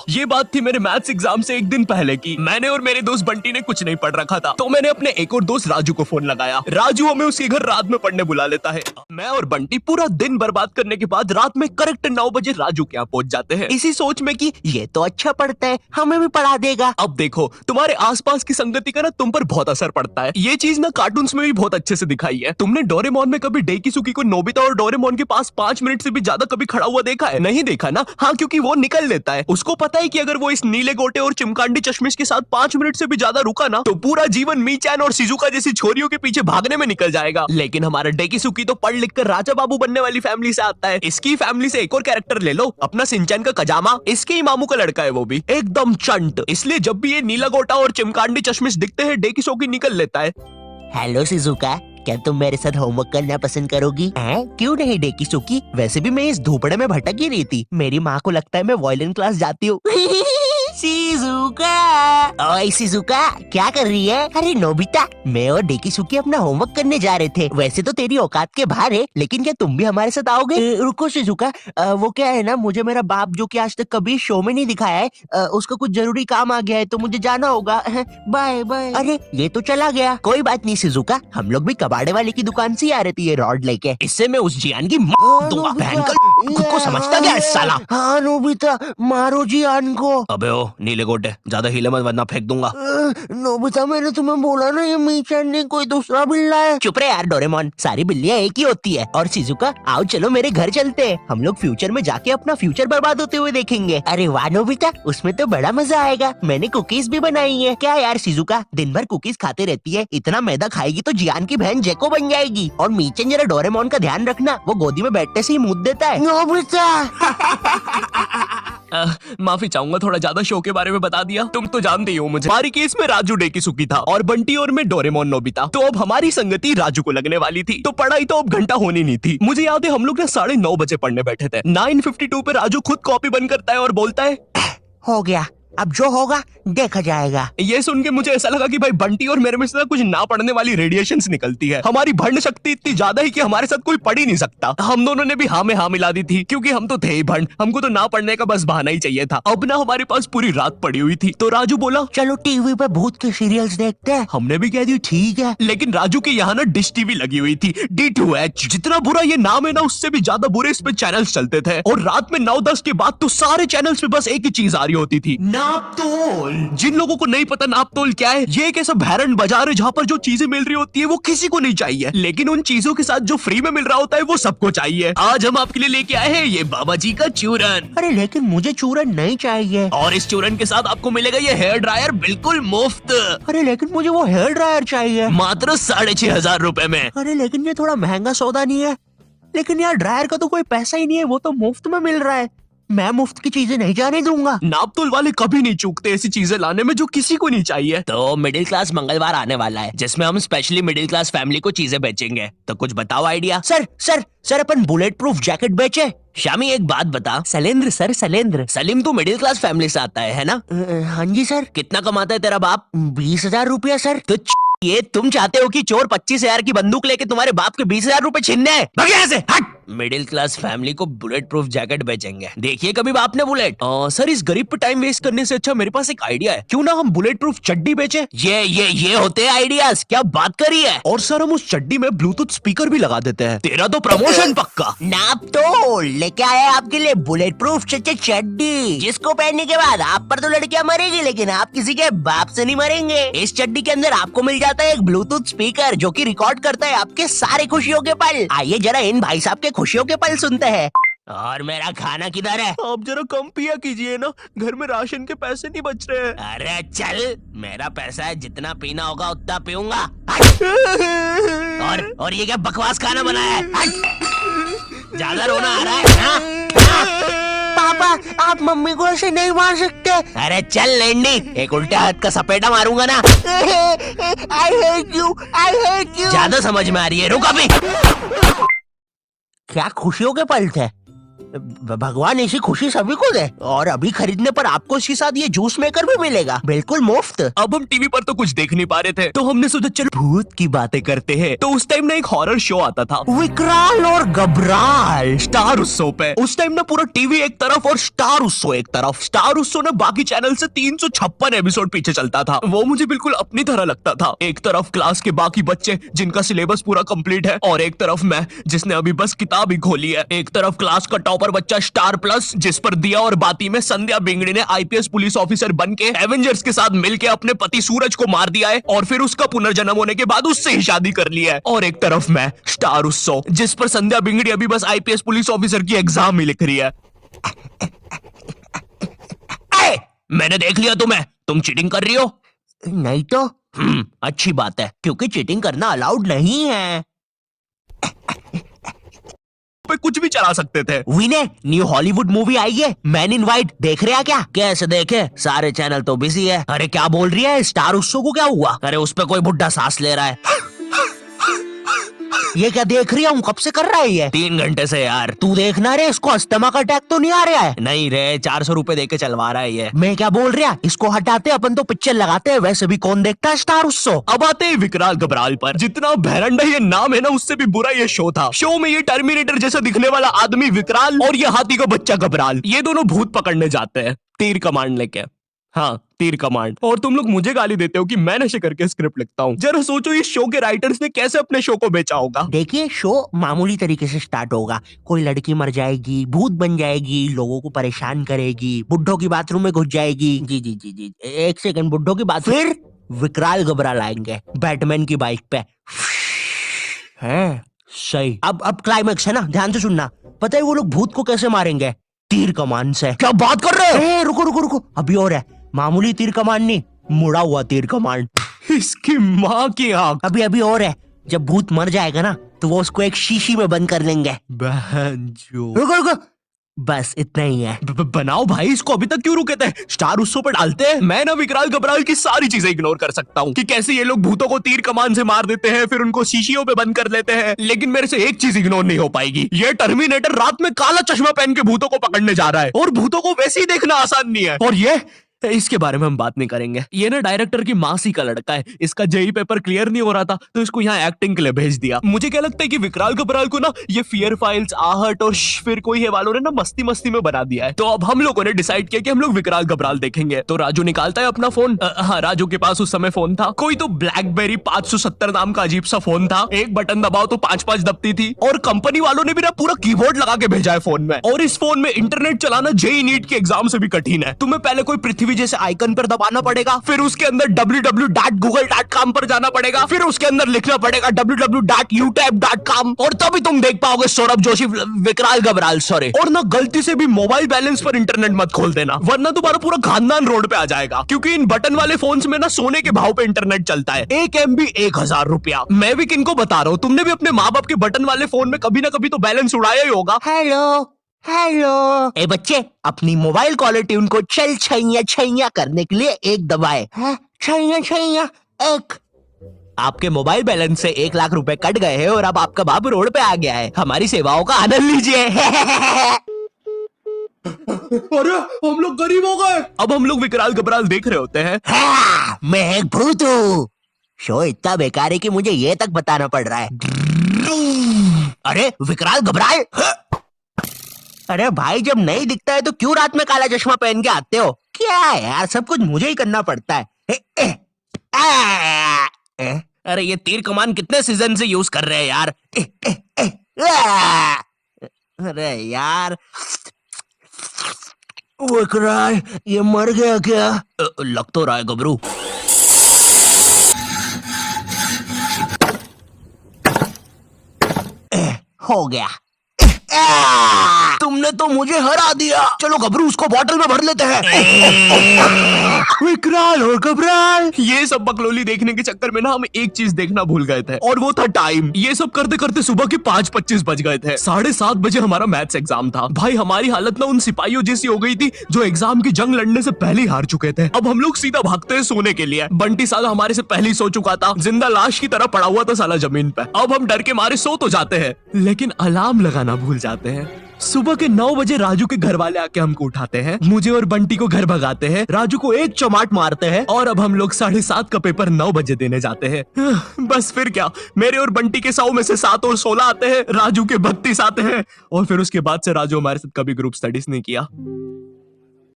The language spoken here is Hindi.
ये बात थी मेरे मैथ्स एग्जाम से एक दिन पहले की। मैंने और मेरे दोस्त बंटी ने कुछ नहीं पढ़ रखा था, तो मैंने अपने एक और दोस्त राजू को फोन लगाया। राजू हमें उसके घर रात में पढ़ने बुला लेता है। मैं और बंटी पूरा दिन बर्बाद करने के बाद रात में करेक्ट 9 बजे राजू के यहाँ पहुंच जाते हैं, इसी सोच में कि ये तो अच्छा पढ़ता है, हमें भी पढ़ा देगा। अब देखो, तुम्हारे आसपास की संगति का ना तुम पर बहुत असर पड़ता है। ये चीज ना कार्टून्स में भी बहुत अच्छे से दिखाई है। तुमने डोरेमोन में कभी डेकिसुकी को नोबिता और डोरेमोन के पास 5 मिनट से भी ज्यादा कभी खड़ा हुआ देखा है? नहीं देखा ना? हाँ, क्योंकि वो निकल लेता है। उसको पता है कि अगर वो इस नीले गोटे और चिमकांडी चश्मिश के साथ 5 मिनट से भी ज्यादा रुका ना, तो पूरा जीवन मीचान और शिजुका जैसी छोरियों के पीछे भागने में निकल जाएगा। लेकिन हमारा डेकिसुकी तो पढ़ लिख कर राजा बाबू बनने वाली फैमिली से आता है। इसकी फैमिली से एक और कैरेक्टर ले लो, अपना सिंचैन का कजामा। इसके ही मामू का लड़का है, वो भी एकदम चंट। इसलिए जब भी ये नीला गोटा और चिमकांडी चश्मिश दिखते हैं, डेकिसुकी निकल लेता है। हेलो शिजुका, क्या तुम मेरे साथ होमवर्क करना पसंद करोगी? क्यों नहीं डेकिसुकी, वैसे भी मैं इस धूपड़े में भटक ही रही थी। मेरी माँ को लगता है मैं वायलिन क्लास जाती हूँ। शिजुका, ओए शिजुका, क्या कर रही है? अरे नोबिता, मैं और डेकिसुकी अपना होमवर्क करने जा रहे थे। वैसे तो तेरी औकात के बाहर है, लेकिन क्या तुम भी हमारे साथ आओगे? रुको शिजुका, वो क्या है ना, मुझे मेरा बाप जो कि आज तक कभी शो में नहीं दिखाया है, उसका कुछ जरूरी काम आ गया है, तो मुझे जाना होगा। Bye bye. अरे ये तो चला गया। कोई बात नहीं शिजुका, हम लोग भी कबाड़े वाले की दुकान से ही आ रहे थे ये रॉड लेके। इससे मैं उस जियान की दूंगा। खुद को समझता क्या है साला? हाँ नोबिता, मारो जियान को। अबे ओ नीले गोटे, ज्यादा हिले मत वरना फेंक दूंगा। नोबिता, मैंने तुम्हें बोला ना, ये मीचान ने कोई दूसरा बिल्ला है। चुप रहे यार डोरेमोन, सारी बिल्लियां एक ही होती है। और शिजुका, आओ चलो मेरे घर चलते हैं, हम लोग फ्यूचर में जाके अपना फ्यूचर बर्बाद होते हुए देखेंगे। अरे वाह नोबिता, उसमें तो बड़ा मजा आएगा। मैंने कुकीज भी बनाई है। क्या यार शिजुका, दिन भर कुकीज खाते रहती है, इतना मैदा खाएगी तो जियान की बहन जेको बन जाएगी। और मीचन जरा डोरेमोन का ध्यान रखना, वो गोदी में बैठने से ही मुंह देता है। नोबिता माफी चाहूंगा, थोड़ा ज्यादा शो के बारे में बता दिया। तुम तो जानते ही हो मुझे। हमारी केस में राजू डेकिसुकी था और बंटी और मैं डोरेमोन नोबिता। तो अब हमारी संगति राजू को लगने वाली थी, तो पढ़ाई तो अब घंटा होनी नहीं थी। मुझे याद है हम लोग ना 9:30 बजे पढ़ने बैठे थे। 9:52 पे राजू खुद कॉपी बंद करता है और बोलता है, हो गया, अब जो होगा देखा जाएगा। ये सुन के मुझे ऐसा लगा कि भाई बंटी और मेरे में से कुछ ना पढ़ने वाली रेडिएशंस निकलती है। हमारी भंड शक्ति इतनी ज्यादा है कि हमारे साथ कोई पढ़ ही नहीं सकता। हम दोनों ने भी हाँ में हाँ मिला दी थी, क्योंकि हम तो थे ही भंड, हमको तो ना पढ़ने का बस बहाना ही चाहिए था। अब ना हमारे पास पूरी रात पड़ी हुई थी, तो राजू बोला चलो टीवी पे भूत के सीरियल्स देखते हैं। हमने भी कह दी ठीक है, लेकिन राजू के यहाँ ना डिश टीवी लगी हुई थी, D2H। जितना बुरा ये नाम है ना, उससे भी ज्यादा बुरे इस पे चैनल्स चलते थे। और रात में 9-10 के बाद तो सारे चैनल्स पे बस एक ही चीज आ रही होती थी, नापतोल। जिन लोगों को नहीं पता नापतोल क्या है, ये एक ऐसा भैरन बाजार है जहाँ पर जो चीजें मिल रही होती है वो किसी को नहीं चाहिए, लेकिन उन चीजों के साथ जो फ्री में मिल रहा होता है वो सबको चाहिए। आज हम आपके लिए लेके आए हैं ये बाबा जी का चूरन। अरे लेकिन मुझे चूरन नहीं चाहिए। और इस चूरन के साथ आपको मिलेगा ये हेयर ड्रायर बिल्कुल मुफ्त। अरे लेकिन मुझे वो हेयर ड्रायर चाहिए, मात्र 6,500 रुपए में। अरे लेकिन ये थोड़ा महंगा सौदा नहीं है? लेकिन यार ड्रायर का तो कोई पैसा ही नहीं है, वो तो मुफ्त में मिल रहा है। मैं मुफ्त की चीजें नहीं जाने दूंगा। नापतोल वाले कभी नहीं चूकते ऐसी चीजें लाने में जो किसी को नहीं चाहिए। तो मिडिल क्लास मंगलवार आने वाला है, जिसमें हम स्पेशली मिडिल क्लास फैमिली को चीजें बेचेंगे। तो कुछ बताओ आइडिया। सर अपन बुलेट प्रूफ जैकेट बेचे। शामी एक बात बता। सलेंद्र सर, सलेंद्र। सलीम तू मिडिल क्लास फैमिली से आता है ना? हाँ जी सर। कितना कमाता है तेरा बाप? 20,000 रुपया सर। तो ये तुम चाहते हो कि चोर 25,000 की बंदूक लेके तुम्हारे बाप के 20,000 रुपए छीनने हैं? भाग यहाँ से, हट। मिडिल क्लास फैमिली को बुलेट प्रूफ जैकेट बेचेंगे। देखिए कभी बाप ने बुलेट। सर इस गरीब पे टाइम वेस्ट करने से अच्छा मेरे पास एक आइडिया है, क्यों ना हम बुलेट प्रूफ चड्डी बेचे? ये होते हैं आइडियाज, क्या बात करी है। और सर हम उस चड्डी में ब्लूटूथ स्पीकर भी लगा देते हैं। तेरा तो प्रमोशन पक्का। नापतोल लेके आया आपके लिए बुलेट प्रूफ चड्डी, जिसको पहनने के बाद आप पर तो लड़कियां मरेगी, लेकिन आप किसी के बाप से नहीं मरेंगे। इस चड्डी के अंदर आपको मिल जाता है एक ब्लूटूथ स्पीकर, जो कि रिकॉर्ड करता है आपके सारे खुशियों के पल। आइए जरा इन भाई साहब के खुशियों के पल सुनते हैं। और मेरा खाना किधर है? आप जरा कम पिया कीजिए ना, घर में राशन के पैसे नहीं बच रहे हैं। अरे चल, मेरा पैसा है, जितना पीना होगा उतना पीऊंगा। और ये क्या बकवास खाना बनाया है? ज्यादा रोना आ रहा है? हाँ? पापा आप मम्मी को ऐसे नहीं मार सकते। अरे चल लेंडी, एक उल्टे हाथ का सपेटा मारूंगा ना। I hate you, I hate you। ज्यादा समझ में आ रही है, रुक अभी। क्या खुशियों के पल थे, भगवान ऐसी खुशी सभी को दे। और अभी खरीदने पर आपको इसके साथ ये जूस मेकर भी मिलेगा, बिल्कुल मुफ्त। अब हम टीवी पर तो कुछ देख नहीं पा रहे थे, तो हमने सोचा चलो भूत की बातें करते हैं। तो उस टाइम ना एक हॉरर शो आता था, विकराल और घबराल, स्टार उत्सव पे। उस टाइम ना पूरा टीवी एक तरफ और स्टार उत्सव एक तरफ। स्टार उत्सव ना बाकी चैनल से 356 एपिसोड पीछे चलता था। वो मुझे बिल्कुल अपनी तरह लगता था। एक तरफ क्लास के बाकी बच्चे जिनका सिलेबस पूरा कंप्लीट है, और एक तरफ मैं जिसने अभी बस किताब ही खोली है। एक तरफ क्लास का टॉपर बच्चा स्टार प्लस, जिस पर दिया और बाती में संध्या बिंगड़ी ने आईपीएस पुलिस ऑफिसर बन के एवेंजर्स के साथ मिलकर अपने पति सूरज को मार दिया है, और फिर उसका पुनर्जन्म होने के बाद उससे ही शादी कर लिया है। और एक तरफ मैं स्टार उत्सव, जिस पर संध्या बिंगड़ी अभी बस आईपीएस पुलिस ऑफिसर की एग्जाम ही लिख रही है। मैंने देख लिया तुम्हें, तुम चीटिंग कर रही हो। नहीं तो अच्छी बात है, क्योंकि चीटिंग करना अलाउड नहीं है। पे कुछ भी चला सकते थे। विनय, न्यू हॉलीवुड मूवी आई है मैन इन वाइट, देख रहे हैं क्या? कैसे देखे, सारे चैनल तो बिजी है। अरे क्या बोल रही है, स्टार उत्सव को क्या हुआ? अरे उस पे कोई बुड्ढा सांस ले रहा है। ये क्या देख रही हूँ, कब से कर रहा है ये? 3 घंटे से यार। तू देखना रे, इसको अस्थमा का अटैक तो नहीं आ रहा है? नहीं रे, 400 रुपए दे के चलवा रहा है ये। मैं क्या बोल रहा, इसको हटाते अपन तो पिक्चर लगाते हैं। वैसे भी कौन देखता है स्टार उत्सव। अब आते हैं विकराल घबराल पर। जितना भैरंडा ये नाम है ना, उससे भी बुरा ये शो था। शो में ये टर्मिनेटर जैसा दिखने वाला आदमी विकराल और ये हाथी का बच्चा घबराल, ये दोनों भूत पकड़ने जाते हैं तीर कमांड लेके। हाँ, तीर कमांड। और तुम लोग मुझे गाली देते हो कि मैं नशे करके स्क्रिप्ट लिखता हूँ। जरा सोचो इस शो के राइटर्स ने कैसे अपने शो को बेचा होगा। देखिए, शो मामूली तरीके से स्टार्ट होगा। कोई लड़की मर जाएगी, भूत बन जाएगी, लोगों को परेशान करेगी, बुड्ढों की बाथरूम में घुस जाएगी। जी जी जी जी, एक सेकंड, बुड्ढों की बात। फिर विकराल घबराल आएंगे बैटमैन की बाइक पे। है सही। अब क्लाइमेक्स है ना, ध्यान से सुनना। पता है वो लोग भूत को कैसे मारेंगे? तीर कमान से। क्या बात कर रहे हो? रुको रुको रुको, अभी और है। मामूली तीर कमान नहीं, मुड़ा हुआ तीर कमान। इसकी माँ की आंख। अभी और है। जब भूत मर जाएगा ना, तो वो उसको एक शीशी में बंद कर लेंगे। बहनचोद। रुको, बस इतना ही है। बनाओ भाई, इसको अभी तक क्यों रुके थे? स्टार उत्सव पर डालते हैं। मैं ना विकराल घबराल की सारी चीजें इग्नोर कर सकता हूँ कि कैसे ये लोग भूतों को तीर कमान से मार देते हैं, फिर उनको शीशियों पे बंद कर लेते हैं। लेकिन मेरे से एक चीज इग्नोर नहीं हो पाएगी, ये टर्मिनेटर रात में काला चश्मा पहन के भूतों को पकड़ने जा रहा है, और भूतों को वैसे ही देखना आसान नहीं है। और ये इसके बारे में हम बात नहीं करेंगे। ये ना डायरेक्टर की मासी का लड़का है, इसका जेई पेपर क्लियर नहीं हो रहा था, तो इसको यहाँ एक्टिंग के लिए भेज दिया। मुझे क्या लगता है कि विकराल घबराल को ना ये फियर फाइल्स, आहट और फिर कोई है वालों ने ना मस्ती मस्ती में बना दिया है। तो अब हम लोगों ने डिसाइड किया कि हम लोग विकराल घबराल देखेंगे। तो राजू निकालता है अपना फोन। हाँ, राजू के पास उस समय फोन था, कोई तो ब्लैकबेरी 570 नाम का अजीब सा फोन था। एक बटन दबाओ तो 5-5 दबती थी, और कंपनी वालों ने भी ना पूरा कीबोर्ड लगा के भेजा है फोन में। और इस फोन में इंटरनेट चलाना जेईई नीट के एग्जाम से भी कठिन है। तुम्हें पहले कोई पृथ्वी जैसे आइकन पर दबाना पड़ेगा, फिर उसके अंदर www.google.com पर जाना पड़ेगा, फिर उसके अंदर लिखना पड़ेगा www.youtube.com, और तभी तुम देख पाओगे सौरभ जोशी विकराल घबराल। सॉरी, और ना गलती से भी मोबाइल बैलेंस पर इंटरनेट मत खोल देना, वरना तुम्हारा पूरा खानदान रोड पे आ जाएगा। क्योंकि इन बटन वाले फोन्स में ना सोने के भाव पे इंटरनेट चलता है। 1 MB 1000 रुपया। मैं भी किनको बता रहा हूँ, तुमने भी अपने माँ बाप के बटन वाले फोन में कभी ना कभी तो बैलेंस उड़ाया ही होगा। हेलो, ए बच्चे, अपनी मोबाइल कॉलर ट्यून को चल छैया छैया करने के लिए 1 दबाए। छैया छैया 1। आपके मोबाइल बैलेंस से 1 लाख रुपए कट गए हैं, और अब आपका बाप रोड पे आ गया है। हमारी सेवाओं का आनंद लीजिए। अरे हम लोग गरीब हो गए। अब हम लोग विकराल घबराल देख रहे होते हैं। मैं एक भूत हूँ। शो इतना बेकार है कि मुझे ये तक बताना पड़ रहा है। अरे विकराल घबराल, अरे भाई, जब नहीं दिखता है तो क्यों रात में काला चश्मा पहन के आते हो? क्या यार, सब कुछ मुझे ही करना पड़ता है। अरे ये तीर कमान कितने सीजन से यूज कर रहे हैं यार। अरे यार, विकराल ये मर गया क्या? लग तो रहा है गबरू। हो गया। तुमने तो मुझे हरा दिया। चलो गबरू, उसको बॉटल में भर लेते हैं। विकराल और घबराल, ये सब बकलोली देखने के चक्कर में ना हम एक चीज देखना भूल गए थे, और वो था टाइम। ये सब करते करते सुबह के 5:25 बज गए थे। 7:30 बजे हमारा मैथ्स एग्जाम था। भाई हमारी हालत ना उन सिपाहियों जैसी हो गई थी जो एग्जाम की जंग लड़ने से पहले ही हार चुके थे। अब हम लोग सीधा भागते हैं सोने के लिए। बंटी साला हमारे से पहले ही सो चुका था, जिंदा लाश की तरह पड़ा हुआ था साला जमीन पे। अब हम डर के मारे सो तो जाते हैं, लेकिन अलार्म लगाना भूल जाते हैं। सुबह के 9 बजे राजू के घर वाले आके हमको उठाते हैं, मुझे और बंटी को घर भगाते हैं, राजू को एक चमाट मारते हैं और अब हम लोग 7:30 का पेपर 9 बजे देने जाते हैं। बस फिर क्या, मेरे और बंटी के 100 में से 7 और 16 आते हैं, राजू के 32 आते हैं और फिर उसके बाद से राजू हमारे साथ कभी ग्रुप स्टडीज नहीं किया।